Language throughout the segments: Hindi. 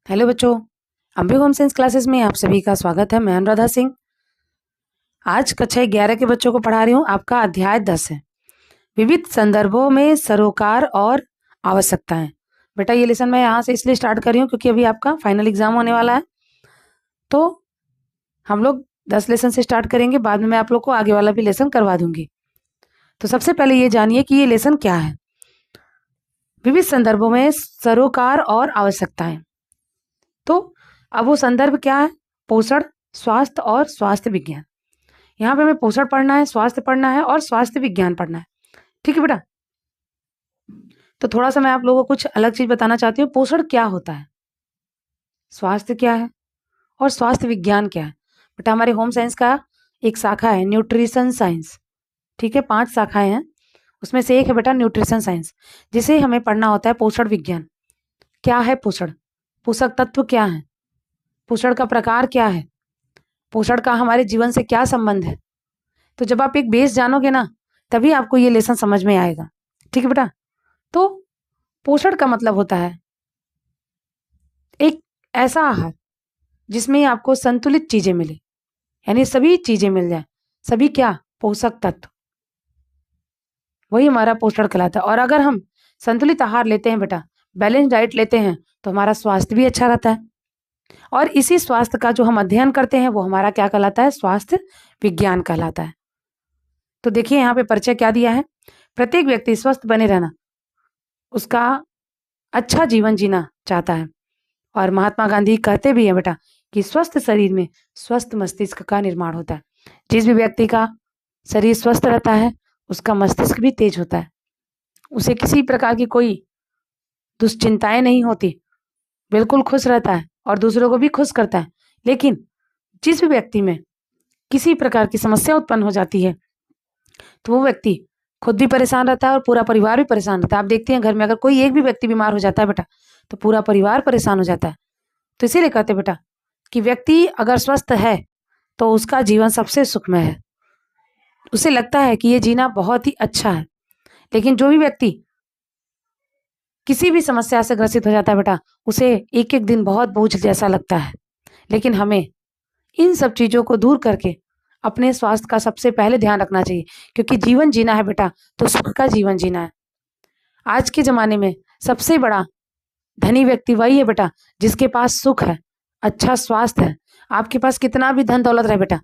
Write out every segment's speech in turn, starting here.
हेलो बच्चों, अम्बे होम साइंस क्लासेस में आप सभी का स्वागत है। मैं अनुराधा सिंह आज कक्षा 11 के बच्चों को पढ़ा रही हूँ। आपका अध्याय 10 है, विविध संदर्भों में सरोकार और आवश्यकताएं। बेटा ये लेसन मैं यहाँ से इसलिए स्टार्ट कर रही हूँ क्योंकि अभी आपका फाइनल एग्जाम होने वाला है, तो हम लोग 10 लेसन से स्टार्ट करेंगे। बाद में मैं आप लोग को आगे वाला भी लेसन करवा दूंगी। तो सबसे पहले ये जानिए कि ये लेसन क्या है। विविध संदर्भों में सरोकार और आवश्यकताएं। तो अब वो संदर्भ क्या है? पोषण, स्वास्थ्य और स्वास्थ्य विज्ञान। यहाँ पे हमें पोषण पढ़ना है, स्वास्थ्य पढ़ना है और स्वास्थ्य विज्ञान पढ़ना है। ठीक है बेटा। तो थोड़ा सा मैं आप लोगों को कुछ अलग चीज बताना चाहती हूँ। पोषण क्या होता है, स्वास्थ्य क्या है और स्वास्थ्य विज्ञान क्या है। बेटा हमारे होम साइंस का एक शाखा है न्यूट्रिशन साइंस। ठीक है, 5 शाखाएं हैं, उसमें से एक है बेटा न्यूट्रिशन साइंस, जिसे हमें पढ़ना होता है पोषण विज्ञान। क्या है पोषण? पोषक तत्व क्या है? पोषण का प्रकार क्या है? पोषण का हमारे जीवन से क्या संबंध है? तो जब आप एक बेस जानोगे ना, तभी आपको ये लेसन समझ में आएगा। ठीक है बेटा। तो पोषण का मतलब होता है एक ऐसा आहार जिसमें आपको संतुलित चीजें मिले, यानी सभी चीजें मिल जाए। सभी क्या? पोषक तत्व, वही हमारा पोषण कहलाता है। और अगर हम संतुलित आहार लेते हैं बेटा, बैलेंस डाइट लेते हैं, तो हमारा स्वास्थ्य भी अच्छा रहता है। और इसी स्वास्थ्य का जो हम अध्ययन करते हैं वो हमारा क्या कहलाता है? स्वास्थ्य विज्ञान कहलाता है। तो देखिए यहाँ पे परिचय क्या दिया है। प्रत्येक व्यक्ति स्वस्थ बने रहना, उसका अच्छा जीवन जीना चाहता है। और महात्मा गांधी कहते भी हैं बेटा कि स्वस्थ शरीर में स्वस्थ मस्तिष्क का निर्माण होता है। जिस भी व्यक्ति का शरीर स्वस्थ रहता है उसका मस्तिष्क भी तेज होता है, उसे किसी प्रकार की कोई दुश्चिंताएं नहीं होती, बिल्कुल खुश रहता है और दूसरों को भी खुश करता है। लेकिन जिस भी व्यक्ति में किसी प्रकार की समस्या उत्पन्न हो जाती है तो वो व्यक्ति खुद भी परेशान रहता है और पूरा परिवार भी परेशान रहता है। आप देखते हैं घर में अगर कोई एक भी व्यक्ति बीमार हो जाता है बेटा, तो पूरा परिवार परेशान हो जाता है। तो इसीलिए कहते हैं बेटा कि व्यक्ति अगर स्वस्थ है तो उसका जीवन सबसे सुखमय है, उसे लगता है कि ये जीना बहुत ही अच्छा है। लेकिन जो भी व्यक्ति किसी भी समस्या से ग्रसित हो जाता है बेटा, उसे एक एक दिन बहुत बोझ जैसा लगता है। लेकिन हमें इन सब चीजों को दूर करके अपने स्वास्थ्य का सबसे पहले ध्यान रखना चाहिए, क्योंकि जीवन जीना है बेटा तो सुख का जीवन जीना है। आज के जमाने में सबसे बड़ा धनी व्यक्ति वही है बेटा जिसके पास सुख है, अच्छा स्वास्थ्य है। आपके पास कितना भी धन दौलत रहे बेटा,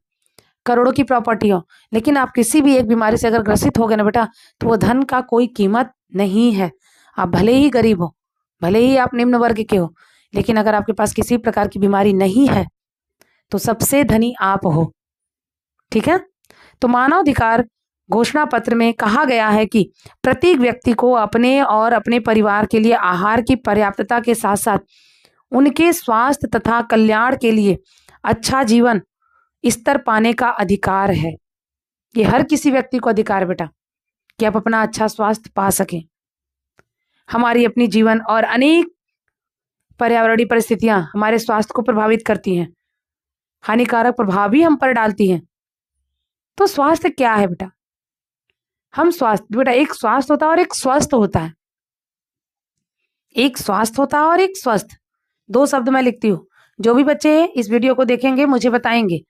करोड़ों की प्रॉपर्टी हो, लेकिन आप किसी भी एक बीमारी से अगर ग्रसित हो गए ना बेटा, तो वो धन का कोई कीमत नहीं है। आप भले ही गरीब हो, भले ही आप निम्न वर्ग के हो, लेकिन अगर आपके पास किसी प्रकार की बीमारी नहीं है तो सबसे धनी आप हो। ठीक है। तो मानवाधिकार घोषणा पत्र में कहा गया है कि प्रत्येक व्यक्ति को अपने और अपने परिवार के लिए आहार की पर्याप्तता के साथ साथ उनके स्वास्थ्य तथा कल्याण के लिए अच्छा जीवन स्तर पाने का अधिकार है। ये हर किसी व्यक्ति को अधिकार है बेटा कि आप अपना अच्छा स्वास्थ्य पा सकें। हमारी अपनी जीवन और अनेक पर्यावरणीय परिस्थितियां हमारे स्वास्थ्य को प्रभावित करती हैं, हानिकारक प्रभाव भी हम पर डालती हैं। तो स्वास्थ्य क्या है बेटा? हम स्वास्थ्य बेटा, एक स्वास्थ्य होता है और एक स्वस्थ होता है। एक स्वास्थ्य होता है और एक स्वस्थ, 2 शब्द मैं लिखती हूँ। जो भी बच्चे इस वीडियो को देखेंगे मुझे बताएंगे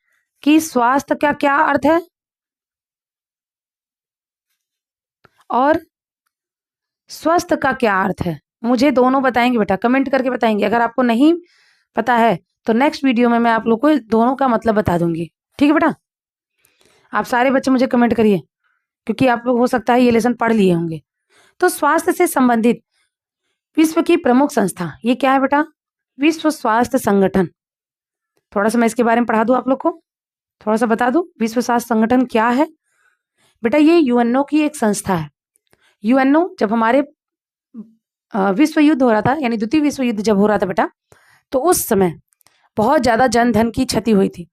कि स्वास्थ्य का क्या अर्थ है और स्वस्थ का क्या अर्थ है। मुझे दोनों बताएंगे बेटा, कमेंट करके बताएंगे। अगर आपको नहीं पता है तो नेक्स्ट वीडियो में मैं आप लोग को दोनों का मतलब बता दूंगी। ठीक है बेटा। आप सारे बच्चे मुझे कमेंट करिए, क्योंकि आप लोग हो सकता है ये लेसन पढ़ लिए होंगे। तो स्वास्थ्य से संबंधित विश्व की प्रमुख संस्था ये क्या है बेटा? विश्व स्वास्थ्य संगठन। थोड़ा सा मैं इसके बारे में पढ़ा दूं आप लोग को, थोड़ा सा बता दूं विश्व स्वास्थ्य संगठन क्या है। बेटा ये यूएनओ की एक संस्था है। यूएनओ जब हमारे विश्व युद्ध हो रहा था, यानी द्वितीय विश्व युद्ध जब हो रहा था बेटा, तो उस समय बहुत ज्यादा जन धन की क्षति हुई थी।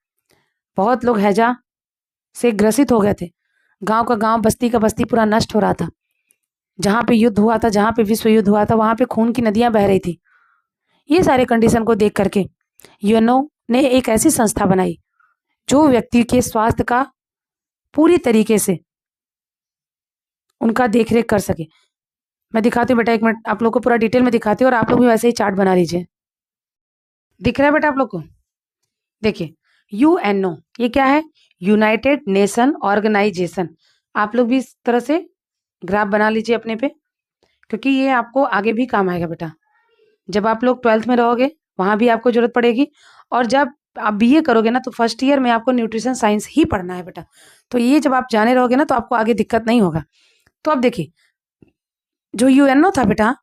बहुत लोग हैजा से ग्रसित हो गए थे। गांव का गांव, बस्ती का बस्ती पूरा नष्ट हो रहा था। जहां पे युद्ध हुआ था, जहां पे विश्व युद्ध हुआ था, वहां पे खून की नदियां बह रही थी। ये सारे कंडीशन को देख करके यूएनओ ने एक ऐसी संस्था बनाई जो व्यक्ति के स्वास्थ्य का पूरी तरीके से उनका देखरेख कर सके। मैं दिखाती हूँ बेटा, 1 मिनट आप लोग को पूरा डिटेल में दिखाती हूँ और आप लोग भी वैसे ही चार्ट बना लीजिए। दिख रहा है बेटा आप लोग को? देखिए यूएनओ ये क्या है? United Nation Organisation. आप लोग भी इस तरह से ग्राफ बना लीजिए अपने पे, क्योंकि ये आपको आगे भी काम आएगा बेटा। जब आप लोग 12th में रहोगे वहां भी आपको जरूरत पड़ेगी, और जब आप बीए करोगे ना तो फर्स्ट ईयर में आपको न्यूट्रिशन साइंस ही पढ़ना है बेटा। तो ये जब आप जाने रहोगे ना तो आपको आगे दिक्कत नहीं होगा। तो अब देखिए जो यूएनओ था बेटा,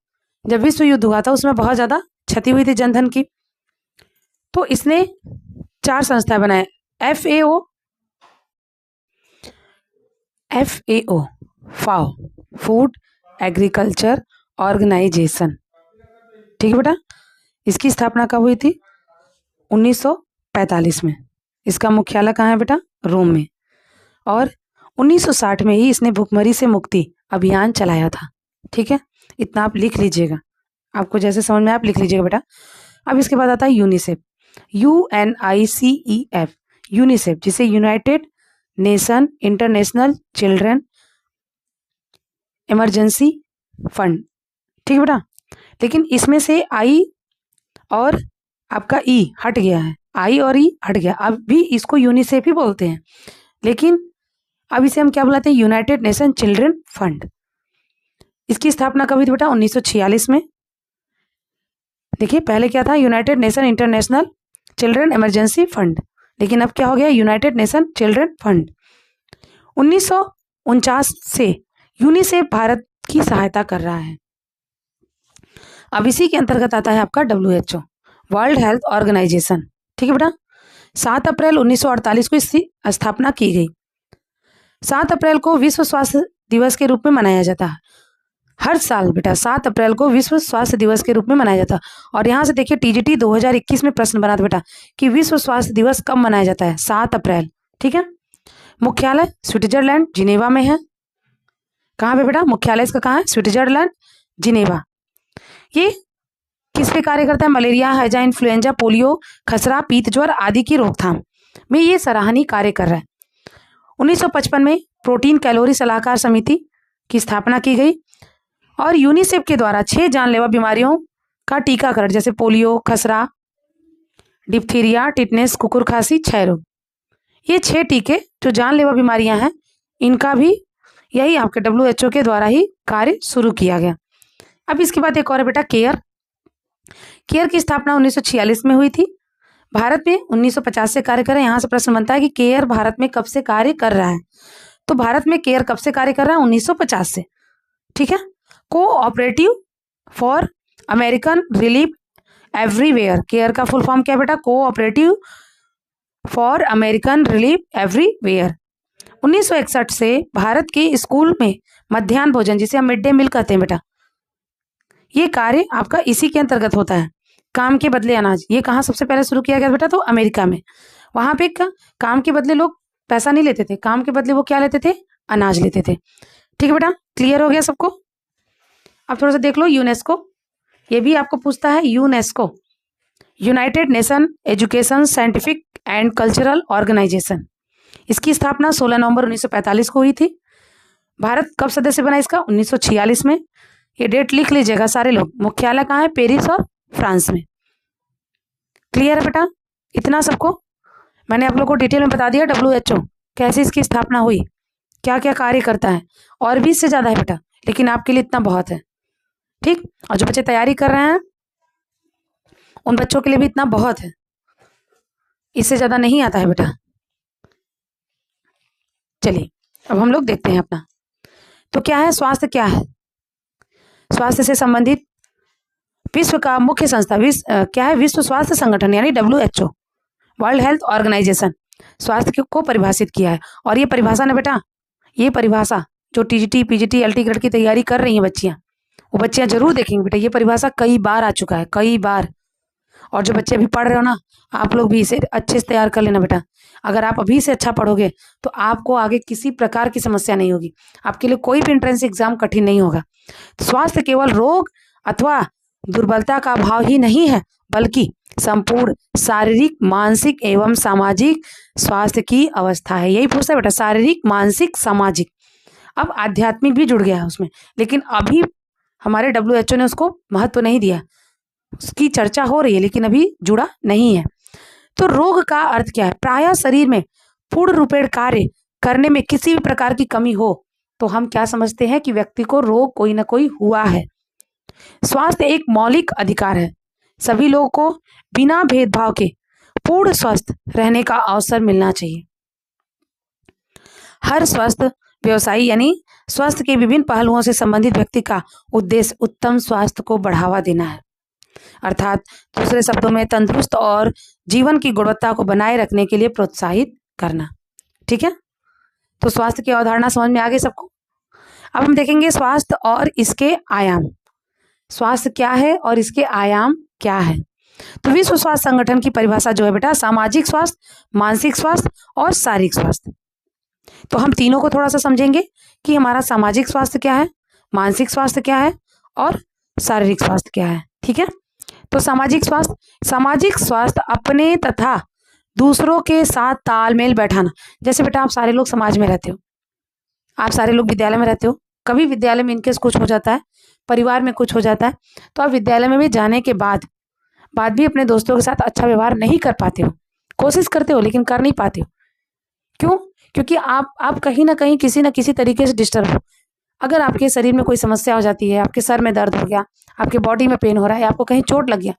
जब विश्व युद्ध हुआ था उसमें बहुत ज्यादा क्षति हुई थी जनधन की, तो इसने 4 संस्थाएं बनाए। FAO, फाओ, फूड एग्रीकल्चर ऑर्गेनाइजेशन, ठीक है बेटा। इसकी स्थापना कब हुई थी? 1945 में। इसका मुख्यालय कहाँ है बेटा? रोम में। और 1960 में ही इसने भुखमरी से मुक्ति अभियान चलाया था, ठीक है। इतना आप लिख लीजिएगा, आपको जैसे समझ में आप लिख लीजिएगा बेटा। अब इसके बाद आता है यूनिसेफ, UNICEF, यूनिसेफ जिसे United nation international children emergency fund, ठीक है बेटा। लेकिन इसमें से आई और आपका ई हट गया है, आई और ई हट गया। अब भी इसको यूनिसेफ ही बोलते हैं, लेकिन अब इसे हम क्या बुलाते हैं? United nation children fund. इसकी स्थापना कब हुई थी बेटा? 1946 में। देखिए पहले क्या था? United nation international children emergency fund, लेकिन अब क्या हो गया? United nation children fund. 1949 से यूनिसेफ भारत की सहायता कर रहा है। अब इसी के अंतर्गत आता है आपका WHO, वर्ल्ड हेल्थ ऑर्गेनाइजेशन, ठीक है बेटा। 7 अप्रैल 1948 को इसकी स्थापना की गई। 7 अप्रैल को विश्व स्वास्थ्य दिवस के रूप में मनाया जाता है हर साल बेटा। 7 अप्रैल को विश्व स्वास्थ्य दिवस के रूप में मनाया जाता है। और यहाँ से देखिए TGT 2021 में प्रश्न बना था बेटा कि विश्व स्वास्थ्य दिवस कब मनाया जाता है? 7 अप्रैल, ठीक है। मुख्यालय स्विट्जरलैंड जिनेवा में है। कहाँ पे बेटा? मुख्यालय इसका कहाँ है? Switzerland Geneva. ये किस पे कार्य करता है? मलेरिया, हैजा, इन्फ्लुएंजा, पोलियो, खसरा, पीत ज्वर आदि की रोकथाम में ये सराहनीय कार्य कर रहा है। 1955 में प्रोटीन कैलोरी सलाहकार समिति की स्थापना की गई, और यूनिसेफ के द्वारा 6 जानलेवा बीमारियों का टीकाकरण, जैसे पोलियो, खसरा, डिप्थीरिया, टिटनेस, कुकुर खांसी, क्षय रोग, ये 6 टीके जो जानलेवा बीमारियां हैं, इनका भी यही आपके WHO के द्वारा ही कार्य शुरू किया गया। अब इसके बाद एक और है बेटा केयर की स्थापना 1946 में हुई थी। भारत में 1950 से कार्य कर रहा है। यहाँ से प्रश्न बनता है कि केयर भारत में कब से कार्य कर रहा है? तो भारत में केयर कब से कार्य कर रहा है? 1950 से, ठीक है। Cooperative for American relief everywhere, care का फुल फॉर्म क्या है बेटा? Cooperative for American relief everywhere. 1961 से भारत के स्कूल में मध्याह्न भोजन, जिसे हम मिड डे मील कहते हैं बेटा, ये कार्य आपका इसी के अंतर्गत होता है। काम के बदले अनाज, ये कहाँ सबसे पहले शुरू किया गया बेटा? तो अमेरिका में। वहां पे काम के बदले लोग पैसा नहीं लेते थे, काम के बदले वो क्या लेते थे? अनाज लेते थे, ठीक है बेटा। क्लियर हो गया सबको? अब थोड़ा सा देख लो यूनेस्को, ये भी आपको पूछता है। UNESCO United Nation Education Scientific and Cultural Organisation, इसकी स्थापना 16 नवंबर 1945 को हुई थी। भारत कब सदस्य बना इसका? 1946 में। ये डेट लिख लीजिएगा सारे लोग। मुख्यालय कहाँ है? पेरिस और फ्रांस में। क्लियर है बेटा? इतना सबको मैंने आप लोग को डिटेल में बता दिया WHO कैसे इसकी स्थापना हुई, क्या क्या कार्य करता है, और भी इससे ज्यादा है बेटा, लेकिन आपके लिए इतना बहुत है, ठीक। और जो बच्चे तैयारी कर रहे हैं उन बच्चों के लिए भी इतना बहुत है, इससे ज्यादा नहीं आता है बेटा। चलिए अब हम लोग देखते हैं अपना, तो क्या है स्वास्थ्य? क्या है स्वास्थ्य से संबंधित विश्व का मुख्य संस्था क्या है? विश्व स्वास्थ्य संगठन यानी WHO, वर्ल्ड हेल्थ ऑर्गेनाइजेशन, स्वास्थ्य को परिभाषित किया है। और ये परिभाषा ना बेटा, ये परिभाषा जो TGT PGT LT ग्रेड की तैयारी कर रही हैं बच्चियां, वो बच्चियां जरूर देखेंगे बेटा। ये परिभाषा कई बार आ चुका है, कई बार। और जो बच्चे अभी पढ़ रहे हो ना, आप लोग भी इसे अच्छे से तैयार कर लेना बेटा। अगर आप अभी से अच्छा पढ़ोगे तो आपको आगे किसी प्रकार की समस्या नहीं होगी, आपके लिए कोई भी एंट्रेंस एग्जाम कठिन नहीं होगा। तो स्वास्थ्य केवल रोग अथवा दुर्बलता का अभाव ही नहीं है, बल्कि संपूर्ण शारीरिक, मानसिक एवं सामाजिक स्वास्थ्य की अवस्था है। यही पूछता है बेटा, शारीरिक, मानसिक, सामाजिक। अब आध्यात्मिक भी जुड़ गया है उसमें, लेकिन अभी हमारे WHO ने उसको महत्व नहीं दिया। उसकी चर्चा हो रही है लेकिन अभी जुड़ा नहीं है। तो रोग का अर्थ क्या है? प्रायः शरीर में पूर्ण रूपेण कार्य करने में किसी भी प्रकार की कमी हो तो हम क्या समझते हैं कि व्यक्ति को रोग कोई ना कोई हुआ है। स्वास्थ्य एक मौलिक अधिकार है। सभी लोगों को बिना भेदभाव के पूर्ण स्वस्थ रहने का अवसर मिलना चाहिए। हर स्वस्थ व्यवसायी यानी स्वास्थ्य के विभिन्न पहलुओं से संबंधित व्यक्ति का उद्देश्य उत्तम स्वास्थ्य को बढ़ावा देना है, अर्थात दूसरे शब्दों में तंदुरुस्त और जीवन की गुणवत्ता को बनाए रखने के लिए प्रोत्साहित करना। ठीक है, तो स्वास्थ्य की अवधारणा समझ में आ गई सबको। अब हम देखेंगे स्वास्थ्य और इसके आयाम। स्वास्थ्य क्या है और इसके आयाम क्या है? तो विश्व स्वास्थ्य संगठन की परिभाषा जो है बेटा, सामाजिक स्वास्थ्य, मानसिक स्वास्थ्य और शारीरिक स्वास्थ्य। तो हम तीनों को थोड़ा सा समझेंगे कि हमारा सामाजिक स्वास्थ्य क्या है, मानसिक स्वास्थ्य क्या है और शारीरिक स्वास्थ्य क्या है। ठीक है, तो सामाजिक स्वास्थ्य अपने तथा दूसरों के साथ तालमेल बैठाना। जैसे बेटा आप सारे लोग समाज में रहते हो, आप सारे लोग विद्यालय में रहते हो, कभी विद्यालय में इनकेस कुछ हो जाता है, परिवार में कुछ हो जाता है, तो आप विद्यालय में भी जाने के बाद भी अपने दोस्तों के साथ अच्छा व्यवहार नहीं कर पाते हो। कोशिश करते हो लेकिन कर नहीं पाते हो। क्यों? क्योंकि आप कहीं ना कहीं किसी न किसी तरीके से डिस्टर्ब हो। अगर आपके शरीर में कोई समस्या हो जाती है, आपके सर में दर्द हो गया, आपके बॉडी में पेन हो रहा है, आपको कहीं चोट लग गया,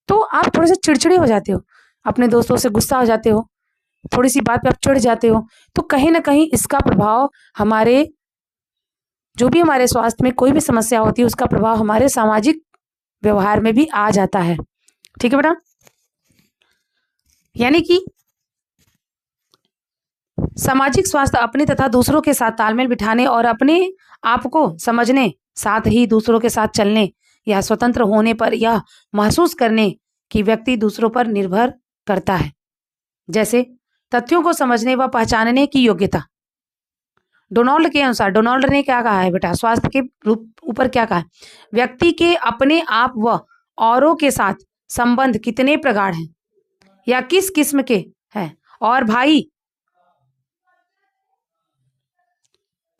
तो आप थोड़े से चिड़चिड़े हो जाते हो, अपने दोस्तों से गुस्सा हो जाते हो, थोड़ी सी बात पे आप चिढ़ जाते हो। तो कहीं ना कहीं इसका प्रभाव हमारे जो भी हमारे स्वास्थ्य में कोई भी समस्या होती है उसका प्रभाव हमारे सामाजिक व्यवहार में भी आ जाता है। ठीक है बेटा, यानी कि सामाजिक स्वास्थ्य अपने तथा दूसरों के साथ तालमेल बिठाने और अपने आप को समझने, साथ ही दूसरों के साथ चलने या स्वतंत्र होने पर यह महसूस करने कि व्यक्ति दूसरों पर निर्भर करता है। जैसे तथ्यों को समझने व पहचानने की योग्यता। डोनाल्ड के अनुसार, डोनाल्ड ने क्या कहा है बेटा, स्वास्थ्य के रूप ऊपर क्या कहा है? व्यक्ति के अपने आप व औरों के साथ संबंध कितने प्रगाढ़ हैं या किस किस्म के हैं, और भाई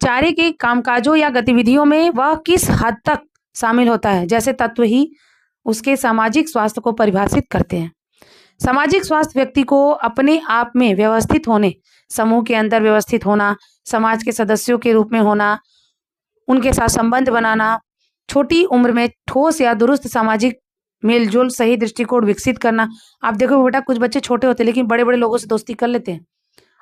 चारे के कामकाजों या गतिविधियों में वह किस हद तक शामिल होता है, जैसे तत्व ही उसके सामाजिक स्वास्थ्य को परिभाषित करते हैं। सामाजिक स्वास्थ्य व्यक्ति को अपने आप में व्यवस्थित होने, समूह के अंदर व्यवस्थित होना, समाज के सदस्यों के रूप में होना, उनके साथ संबंध बनाना, छोटी उम्र में ठोस या दुरुस्त सामाजिक मेलजोल, सही दृष्टिकोण विकसित करना। आप देखो बेटा, कुछ बच्चे छोटे होते हैं लेकिन बड़े बड़े लोगों से दोस्ती कर लेते हैं,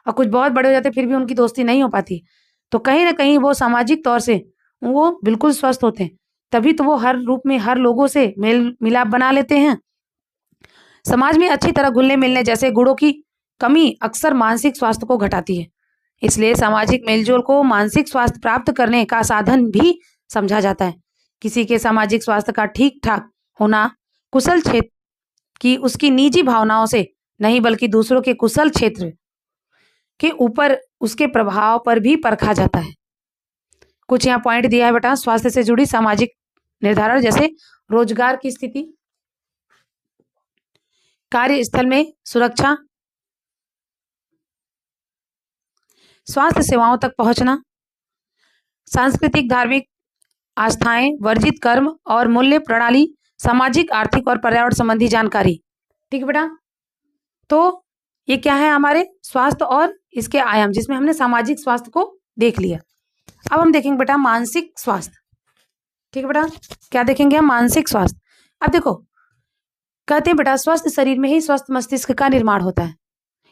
और कुछ बहुत बड़े हो जाते फिर भी उनकी दोस्ती नहीं हो पाती। तो कहीं ना कहीं वो सामाजिक तौर से वो बिल्कुल स्वस्थ होते हैं, तभी तो वो हर रूप में हर लोगों से मेल मिलाप बना लेते हैं। समाज में अच्छी तरह घुलने मिलने जैसे गुणों की कमी अक्सर मानसिक स्वास्थ्य को घटाती है। इसलिए सामाजिक मेलजोल को मानसिक स्वास्थ्य प्राप्त करने का साधन भी समझा जाता है। किसी के सामाजिक स्वास्थ्य का ठीक ठाक होना कुशल क्षेत्र की उसकी निजी भावनाओं से नहीं बल्कि दूसरों के कुशल क्षेत्र के ऊपर उसके प्रभाव पर भी परखा जाता है। कुछ यहाँ पॉइंट दिया है बेटा स्वास्थ्य से जुड़ी सामाजिक निर्धारण, जैसे रोजगार की स्थिति, कार्यस्थल में सुरक्षा, स्वास्थ्य सेवाओं तक पहुंचना, सांस्कृतिक धार्मिक आस्थाएं, वर्जित कर्म और मूल्य प्रणाली, सामाजिक आर्थिक और पर्यावरण संबंधी जानकारी। ठीक है बेटा, तो ये क्या है हमारे स्वास्थ्य और इसके आयाम, जिसमें हमने सामाजिक स्वास्थ्य को देख लिया। अब हम देखेंगे बेटा मानसिक स्वास्थ्य। ठीक है बेटा, क्या देखेंगे हम? मानसिक स्वास्थ्य। अब देखो कहते हैं बेटा स्वस्थ शरीर में ही स्वस्थ मस्तिष्क का निर्माण होता है।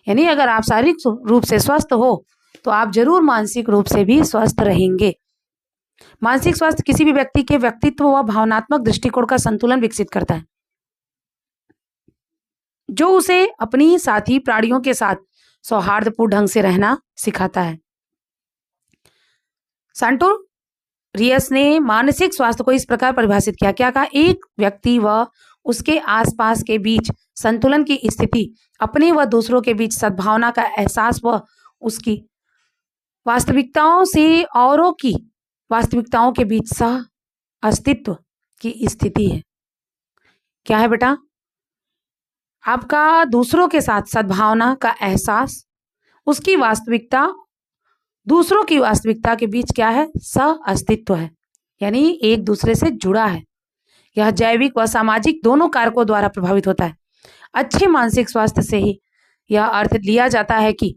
यानी अगर आप शारीरिक रूप से स्वस्थ हो तो आप जरूर मानसिक रूप से भी स्वस्थ रहेंगे। मानसिक स्वास्थ्य किसी भी व्यक्ति के व्यक्तित्व व भावनात्मक दृष्टिकोण का संतुलन विकसित करता है, जो उसे अपनी साथी प्राणियों के साथ सौहार्दपूर्ण ढंग से रहना सिखाता है। सांटोरियस ने मानसिक स्वास्थ्य को इस प्रकार परिभाषित किया, क्या कहा? एक व्यक्ति व उसके आसपास के बीच संतुलन की स्थिति, अपने व दूसरों के बीच सद्भावना का एहसास व उसकी वास्तविकताओं से औरों की वास्तविकताओं के बीच सह अस्तित्व की स्थिति है। क्या है बेटा? आपका दूसरों के साथ सद्भावना का एहसास, उसकी वास्तविकता, दूसरों की वास्तविकता के बीच क्या है? सह अस्तित्व है, यानी एक दूसरे से जुड़ा है। यह जैविक व सामाजिक दोनों कारकों द्वारा प्रभावित होता है। अच्छे मानसिक स्वास्थ्य से ही यह अर्थ लिया जाता है कि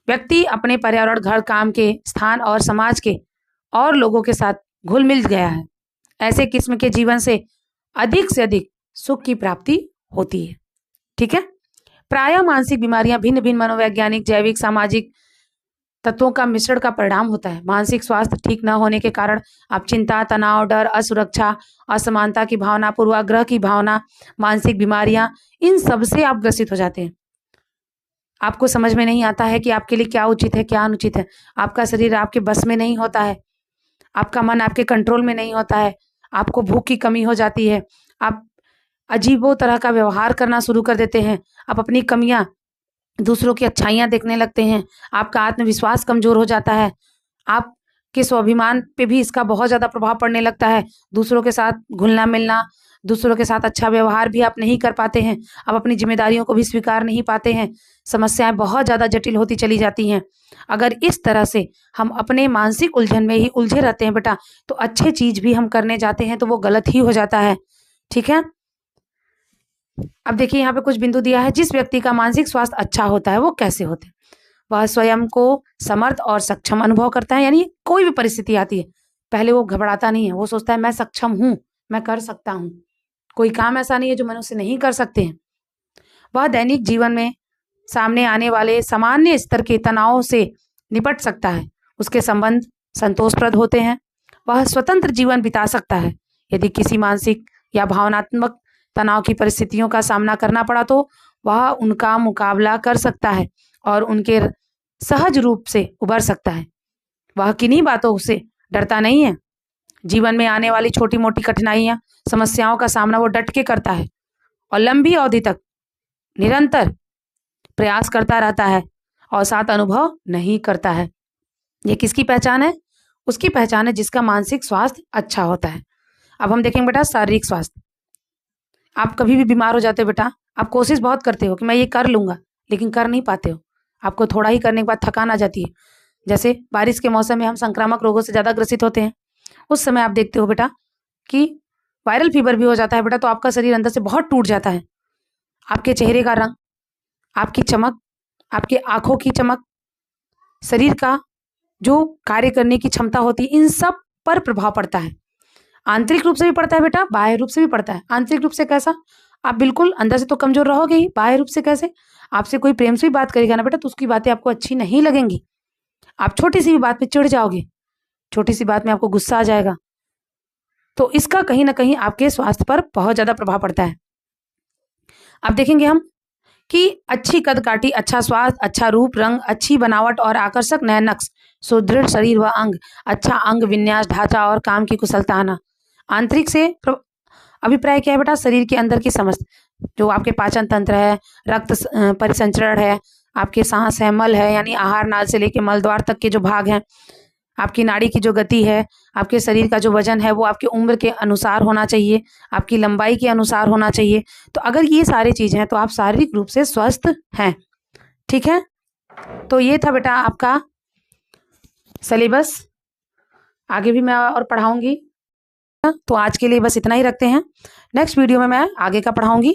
व्यक्ति अपने पर्यावरण, घर, काम के स्थान और समाज के और लोगों के साथ घुल मिल गया है। ऐसे किस्म के जीवन से अधिक सुख की प्राप्ति होती है। ठीक है। प्रायः मानसिक बीमारियां भिन्न भिन्न मनोवैज्ञानिक, जैविक, सामाजिक तत्वों का मिश्रण का परिणाम होता है। मानसिक स्वास्थ्य ठीक न होने के कारण आप चिंता, तनाव, डर, असुरक्षा, असमानता की भावना, पूर्वाग्रह की भावना, मानसिक बीमारियां, इन सब से आप ग्रसित हो जाते हैं। आपको समझ में नहीं आता है कि आपके लिए क्या उचित है, क्या अनुचित है। आपका शरीर आपके बस में नहीं होता है, आपका मन आपके कंट्रोल में नहीं होता है, आपको भूख की कमी हो जाती है, आप अजीबो तरह का व्यवहार करना शुरू कर देते हैं, आप अपनी कमियां, दूसरों की अच्छाइयां देखने लगते हैं, आपका आत्मविश्वास कमजोर हो जाता है, आपके स्वाभिमान पे भी इसका बहुत ज़्यादा प्रभाव पड़ने लगता है। दूसरों के साथ घुलना मिलना, दूसरों के साथ अच्छा व्यवहार भी आप नहीं कर पाते हैं, आप अपनी जिम्मेदारियों को भी स्वीकार नहीं पाते हैं, समस्याएं बहुत ज़्यादा जटिल होती चली जाती हैं। अगर इस तरह से हम अपने मानसिक उलझन में ही उलझे रहते हैं बेटा, तो अच्छे चीज़ भी हम करने जाते हैं तो वो गलत ही हो जाता है। ठीक है। अब देखिए यहाँ पे कुछ बिंदु दिया है। जिस व्यक्ति का मानसिक स्वास्थ्य अच्छा होता है वो कैसे होते हैं? वह स्वयं को समर्थ और सक्षम अनुभव करता है, यानी कोई भी परिस्थिति आती है पहले वो घबराता नहीं है, वो सोचता है मैं सक्षम हूँ, मैं कर सकता हूँ, कोई काम ऐसा नहीं है जो मनुष्य नहीं कर सकते हैं। वह दैनिक जीवन में सामने आने वाले सामान्य स्तर के तनाव से निपट सकता है, उसके संबंध संतोषप्रद होते हैं, वह स्वतंत्र जीवन बिता सकता है। यदि किसी मानसिक या भावनात्मक तनाव की परिस्थितियों का सामना करना पड़ा तो वह उनका मुकाबला कर सकता है और उनके सहज रूप से उबर सकता है। वह किन्हीं बातों से डरता नहीं है। जीवन में आने वाली छोटी मोटी कठिनाइयां, समस्याओं का सामना वो डट के करता है और लंबी अवधि तक निरंतर प्रयास करता रहता है और साथ अनुभव नहीं करता है। ये किसकी पहचान है? उसकी पहचान है जिसका मानसिक स्वास्थ्य अच्छा होता है। अब हम देखेंगे बेटा शारीरिक स्वास्थ्य। आप कभी भी बीमार हो जाते हो बेटा, आप कोशिश बहुत करते हो कि मैं ये कर लूंगा, लेकिन कर नहीं पाते हो। आपको थोड़ा ही करने के बाद थकान आ जाती है। जैसे बारिश के मौसम में हम संक्रामक रोगों से ज़्यादा ग्रसित होते हैं, उस समय आप देखते हो बेटा कि वायरल फीवर भी हो जाता है बेटा, तो आपका शरीर अंदर से बहुत टूट जाता है। आपके चेहरे का रंग, आपकी चमक, आपके आंखों की चमक, शरीर का जो कार्य करने की क्षमता होती है, इन सब पर प्रभाव पड़ता है। आंतरिक रूप से भी पड़ता है बेटा, बाह्य रूप से भी पड़ता है। आंतरिक रूप से कैसा? आप बिल्कुल अंदर से तो कमजोर रहोगे ही, बाह्य रूप से कैसे? आपसे कोई प्रेम से भी बात करेगा ना बेटा, तो उसकी बातें आपको अच्छी नहीं लगेंगी। आप छोटी सी भी बात पे चिढ़ जाओगे, छोटी सी बात में आपको गुस्सा आ जाएगा। तो इसका कहीं ना कहीं आपके स्वास्थ्य पर बहुत ज्यादा प्रभाव पड़ता है। अब देखेंगे हम कि अच्छी कद काठी, अच्छा स्वास्थ्य, अच्छा रूप रंग, अच्छी बनावट और आकर्षक नए नक्श, सुदृढ़ शरीर व अंग, अच्छा अंग विन्यास, ढांचा और काम की कुशलता आना। आंतरिक से अभिप्राय क्या है बेटा? शरीर के अंदर की समस्त, जो आपके पाचन तंत्र है, रक्त परिसंचरण है, आपके सांस है, मल है, यानी आहार नाल से लेके मल द्वार तक के जो भाग हैं, आपकी नाड़ी की जो गति है, आपके शरीर का जो वजन है वो आपकी उम्र के अनुसार होना चाहिए, आपकी लंबाई के अनुसार होना चाहिए। तो अगर ये सारी चीज़ हैं तो आप शारीरिक रूप से स्वस्थ हैं। ठीक है। तो ये था बेटा आपका सिलेबस, आगे भी मैं और पढ़ाऊंगी। तो आज के लिए बस इतना ही रखते हैं। नेक्स्ट वीडियो में मैं आगे का पढ़ाऊंगी।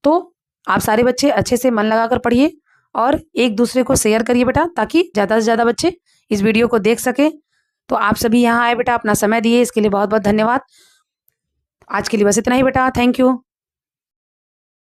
तो आप सारे बच्चे अच्छे से मन लगाकर पढ़िए और एक दूसरे को शेयर करिए बेटा, ताकि ज़्यादा से ज़्यादा बच्चे इस वीडियो को देख सके। तो आप सभी यहाँ आए बेटा, अपना समय दिए, इसके लिए बहुत बहुत धन्यवाद। आज के लिए बस इतना ही बेटा, थैंक यू।